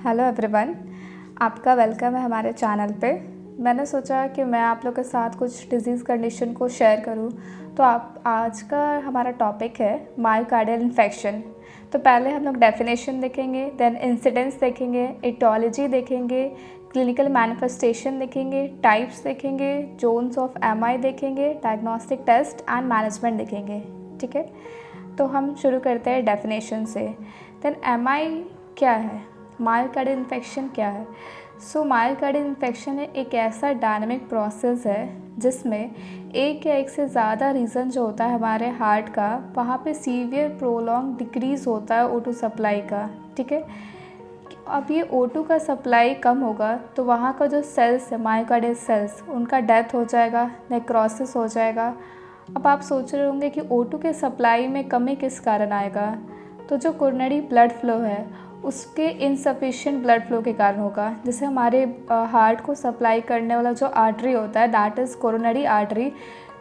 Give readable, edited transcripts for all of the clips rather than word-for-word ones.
Hello everyone, आपका welcome है हमारे चैनल पे। मैंने सोचा कि मैं आप लोग के साथ कुछ डिजीज़ कंडीशन को शेयर करूं। तो आप आज का हमारा टॉपिक है मायोकार्डियल इन्फेक्शन। तो पहले हम लोग डेफिनेशन देखेंगे, देन इंसिडेंस देखेंगे, एटियोलॉजी देखेंगे, क्लिनिकल मैनिफेस्टेशन देखेंगे, टाइप्स देखेंगे, जोन्स ऑफ एमआई देखेंगे, डायग्नोस्टिक टेस्ट एंड मैनेजमेंट देखेंगे। ठीक है, तो हम शुरू करते हैं डेफिनेशन से। देन एमआई क्या है, मायोकार्डियल इन्फेक्शन क्या है? सो मायोकार्डियल इन्फेक्शन एक ऐसा डायनामिक प्रोसेस है जिसमें एक या एक से ज़्यादा रीज़न जो होता है हमारे हार्ट का, वहाँ पे सीवियर प्रोलॉन्ग डिक्रीज़ होता है O2 सप्लाई का। ठीक है, अब ये O2 का सप्लाई कम होगा तो वहाँ का जो सेल्स है, मायोकार्डियल सेल्स, उनका डेथ हो जाएगा, नेक्रोसिस हो जाएगा। अब आप सोच रहे होंगे कि O2 के सप्लाई में कमी किस कारण आएगा? तो जो कोरोनरी ब्लड फ्लो है उसके इनसफिशिएंट ब्लड फ्लो के कारण होगा। जैसे हमारे हार्ट को सप्लाई करने वाला जो आर्टरी होता है, दैट इज़ कोरोनरी आर्टरी,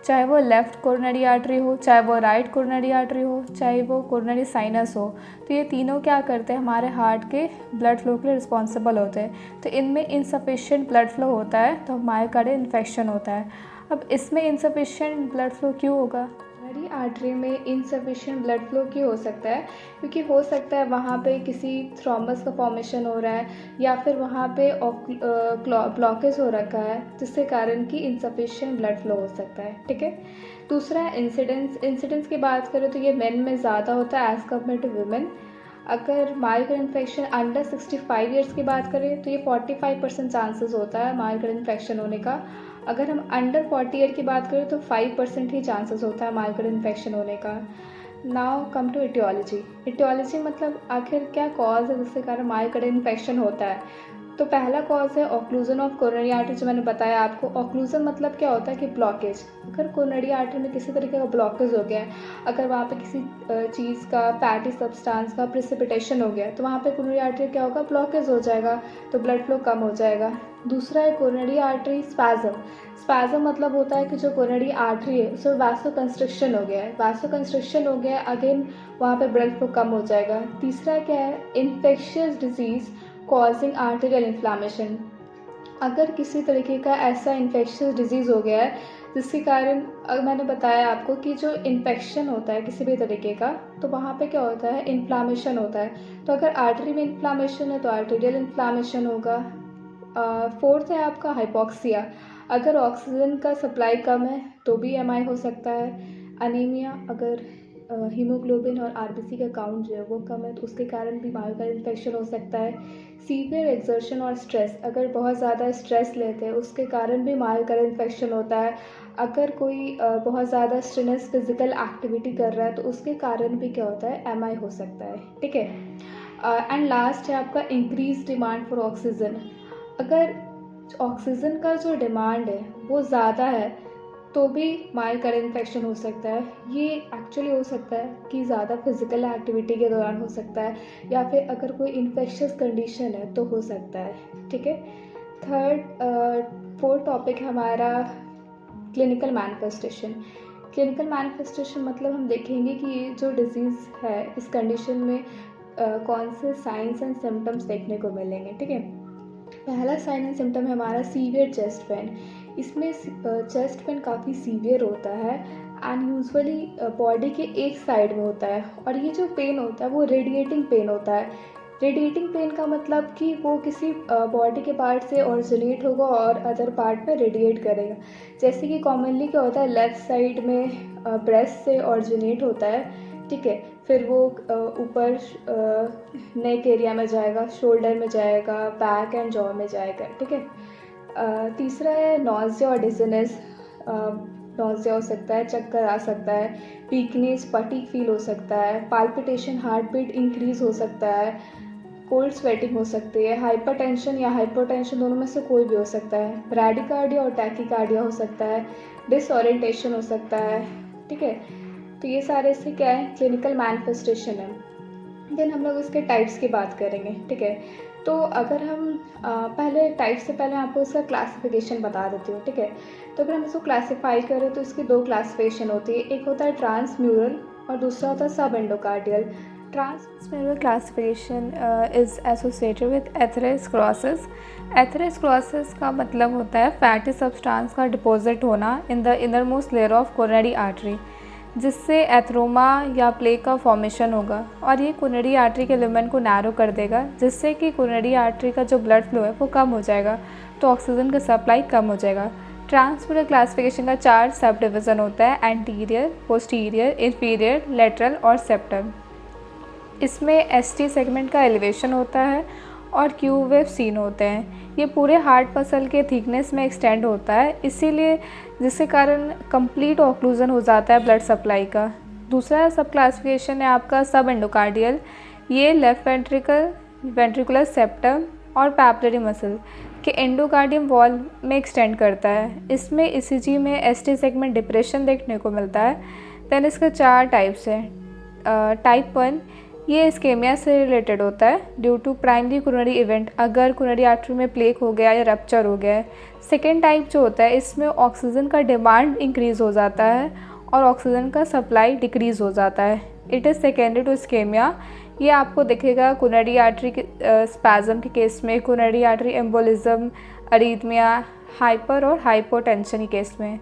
चाहे वो लेफ़्ट कोरोनरी आर्टरी हो, चाहे वो राइट कोरोनरी आर्टरी हो, चाहे वो कोरोनरी साइनस हो, तो ये तीनों क्या करते हैं, हमारे हार्ट के ब्लड फ्लो के लिए रिस्पॉन्सिबल होते हैं। तो इनमें इनसफिशिएंट ब्लड फ्लो होता है तो मायोकार्डियल इन्फेक्शन होता है। अब इसमें इनसफिशिएंट ब्लड फ्लो क्यों होगा? कोरोनरी आर्टरी में इनसफिशिएंट ब्लड फ्लो क्यों हो सकता है? क्योंकि हो सकता है वहाँ पे किसी थ्रोम्बस का फॉर्मेशन हो रहा है या फिर वहाँ पे ब्लॉकेज हो रखा है जिसके कारण कि इनसफिशिएंट ब्लड फ्लो हो सकता है। ठीक है, दूसरा है इंसिडेंस की बात करें तो ये मेन में ज़्यादा होता है एज़ कम्पेयर टू वुमेन। अगर मायोकार्डियल इन्फेक्शन अंडर 65 ईयर्स की बात करें तो ये 45% चांसेस होता है मायोकार्डियल इन्फेक्शन होने का। अगर हम अंडर 40 ईयर की बात करें तो 5% ही चांसेस होता है मायोकार्डियल इन्फेक्शन होने का। नाउ कम टू एटियोलॉजी मतलब आखिर क्या कॉज है जिसके कारण मायोकार्डियल इन्फेक्शन होता है? तो पहला कॉज है ऑक्लूजन ऑफ कोरोनरी आर्टरी, जो मैंने बताया आपको। ऑक्लूजन मतलब क्या होता है कि ब्लॉकेज। अगर कोरोनरी आर्टरी में किसी तरीके का ब्लॉकेज हो गया है, अगर वहाँ पे किसी चीज़ का, फैटी सब्सटेंस का प्रिसिपिटेशन हो गया है, तो वहाँ पे कोरोनरी आर्टरी क्या होगा, ब्लॉकेज हो जाएगा, तो ब्लड फ्लो कम हो जाएगा। दूसरा है कोरोनरी आर्टरी स्पैज़म मतलब होता है कि जो कोरोनरी आर्टरी है उसमें वासो कंस्ट्रिक्शन हो गया है, अगेन वहाँ पे ब्लड फ्लो कम हो जाएगा। तीसरा क्या है, infectious disease causing arterial inflammation. अगर किसी तरीके का ऐसा इन्फेक्शियस डिजीज़ हो गया है जिसके कारण, मैंने बताया आपको कि जो इन्फेक्शन होता है किसी भी तरीके का, तो वहाँ पे क्या होता है, इन्फ्लामेशन होता है। तो अगर आर्टरी में इन्फ्लामेशन है तो आर्टेरियल इन्फ्लामेशन होगा। फोर्थ है आपका हाइपॉक्सिया। अगर ऑक्सीजन का सप्लाई कम है तो भी एमआई हो सकता है। अनीमिया, अगर हीमोग्लोबिन और आरबीसी का काउंट जो है वो कम है तो उसके कारण भी मायोकार्डियल इन्फेक्शन हो सकता है। सीवियर एक्सर्शन और स्ट्रेस, अगर बहुत ज़्यादा स्ट्रेस लेते हैं उसके कारण भी मायोकार्डियल इन्फेक्शन होता है। अगर कोई बहुत ज़्यादा स्ट्रेनस फिजिकल एक्टिविटी कर रहा है तो उसके कारण भी क्या होता है, एमआई हो सकता है। ठीक है, एंड लास्ट है आपका इंक्रीज डिमांड फॉर ऑक्सीजन। अगर ऑक्सीजन का जो डिमांड है वो ज़्यादा है तो भी मायोकार्डियल इन्फेक्शन हो सकता है। ये एक्चुअली हो सकता है कि ज़्यादा फिजिकल एक्टिविटी के दौरान हो सकता है, या फिर अगर कोई इन्फेक्शियस कंडीशन है तो हो सकता है। ठीक है, फोर्थ टॉपिक है हमारा क्लिनिकल मैनिफेस्टेशन मतलब हम देखेंगे कि ये जो डिजीज़ है इस कंडीशन में कौन से साइंस एंड सिम्टम्स देखने को मिलेंगे। ठीक है, पहला साइन एंड सिम्टम है हमारा सीवियर चेस्ट पेन। इसमें चेस्ट पेन काफ़ी सीवियर होता है एंड यूजुअली बॉडी के एक साइड में होता है, और ये जो पेन होता है वो रेडिएटिंग पेन होता है। रेडिएटिंग पेन का मतलब कि वो किसी बॉडी के पार्ट से ओरिजिनेट होगा और अदर पार्ट में रेडिएट करेगा। जैसे कि कॉमनली क्या होता है, लेफ़्ट साइड में ब्रेस्ट से ओरिजिनेट होता है। ठीक है, फिर वो ऊपर नेक एरिया में जाएगा, शोल्डर में जाएगा, बैक एंड जॉ में जाएगा। ठीक है, तीसरा है नॉज़िया और डिज़नेस। नॉज़िया हो सकता है, चक्कर आ सकता है, वीकनेस, फटीग फील हो सकता है, पाल्पिटेशन, हार्ट बीट इंक्रीज़ हो सकता है, कोल्ड स्वेटिंग हो सकती है, हाइपरटेंशन या हाइपोटेंशन, दोनों में से कोई भी हो सकता है, ब्रैडिकार्डिया और टैकीकार्डिया हो सकता है, डिसओरिएंटेशन हो सकता है। ठीक है, तो ये सारे से क्या है, क्लिनिकल मैनिफेस्टेशन है। देन हम लोग इसके टाइप्स की बात करेंगे। ठीक है, तो अगर हम पहले टाइप्स से पहले आपको इसका क्लासिफिकेशन बता देती हूँ। ठीक है, तो अगर हम इसको क्लासीफाई करें तो इसकी दो क्लासिफिकेशन होती है, एक होता है ट्रांसम्यूरल और दूसरा होता है सब endocardial. Transmural classification is associated with atherosclerosis. Atherosclerosis का मतलब होता है फैटी सब्सटेंस का डिपॉजिट होना in the innermost layer of coronary artery, जिससे एथरोमा या प्लेक का फॉर्मेशन होगा और ये कोरोनरी आर्टरी के लुमेन को नैरो कर देगा, जिससे कि कोरोनरी आर्टरी का जो ब्लड फ्लो है वो कम हो जाएगा, तो ऑक्सीजन का सप्लाई कम हो जाएगा। ट्रांसम्यूरल क्लासिफिकेशन का 4 सब डिवीज़न होता है: एंटीरियर, पोस्टीरियर, इंफीरियर, लेटरल और सेप्टम। इसमें एसटी सेगमेंट का एलिवेशन होता है और क्यू वेव सीन होते हैं। ये पूरे हार्ट मसल के थिकनेस में एक्सटेंड होता है, इसीलिए जिसके कारण कंप्लीट ऑक्लूजन हो जाता है ब्लड सप्लाई का। दूसरा सब क्लासिफिकेशन है आपका सब एंडोकार्डियल। ये लेफ्ट वेंट्रिकल, वेंट्रिकुलर सेप्टम और पैपिलरी मसल के एंडोकार्डियम वॉल में एक्सटेंड करता है। इसमें ईसीजी में एसटी सेगमेंट डिप्रेशन देखने को मिलता है। देन इसका 4 टाइप्स हैं। टाइप 1 ये इस्केमिया से रिलेटेड होता है due to primary coronary event, अगर कोरोनरी आर्टरी में प्लेक हो गया या रप्चर हो गया है। सेकेंड टाइप जो होता है इसमें ऑक्सीजन का डिमांड इंक्रीज़ हो जाता है और ऑक्सीजन का सप्लाई डिक्रीज़ हो जाता है। It is secondary to ischemia. ये आपको दिखेगा कोरोनरी आर्टरी के स्पैज़म के केस में, coronary artery embolism, arrhythmia, hyper और हाइपोटेंशन के केस में।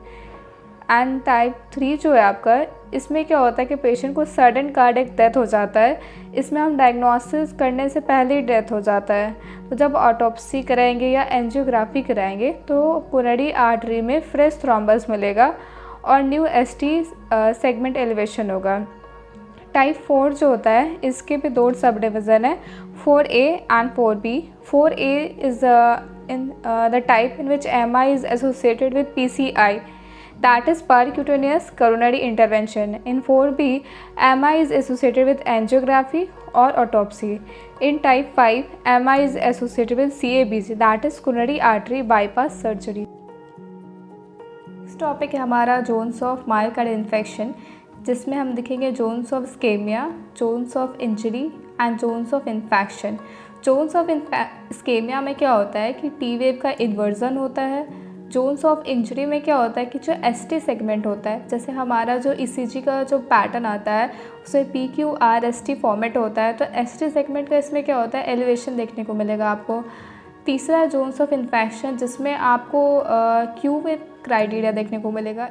एंड टाइप 3 जो है आपका, इसमें क्या होता है कि पेशेंट को सडन कार्डियक डेथ हो जाता है। इसमें हम डायग्नोसिस करने से पहले ही डेथ हो जाता है, तो जब ऑटोप्सी कराएंगे या एंजियोग्राफी कराएंगे तो कोरोनरी आर्टरी में फ्रेश थ्रोम्बस मिलेगा और न्यू एसटी सेगमेंट एलिवेशन होगा। टाइप 4 जो होता है इसके भी 2 सब डिवीज़न है, 4A and 4B। 4A is in the type in which MI is associated with PCI, that is percutaneous coronary intervention. In 4B, MI is associated with angiography or autopsy. In type 5, MI is associated with CABG, that is coronary artery bypass surgery. Next topic है हमारा zones of myocardial infection, जिसमें हम दिखेंगे zones of ischemia, zones of injury and zones of infection. Zones of ischemia में क्या होता है कि टी वेव का इन्वर्जन होता है। जोन्स ऑफ इंजरी में क्या होता है कि जो एसटी सेगमेंट होता है, जैसे हमारा जो ईसीजी का जो पैटर्न आता है उसमें PQRST फॉर्मेट होता है, तो एसटी सेगमेंट का इसमें क्या होता है एलिवेशन देखने को मिलेगा आपको। तीसरा जोन्स ऑफ इन्फेक्शन, जिसमें आपको क्यू वेव क्राइटेरिया देखने को मिलेगा।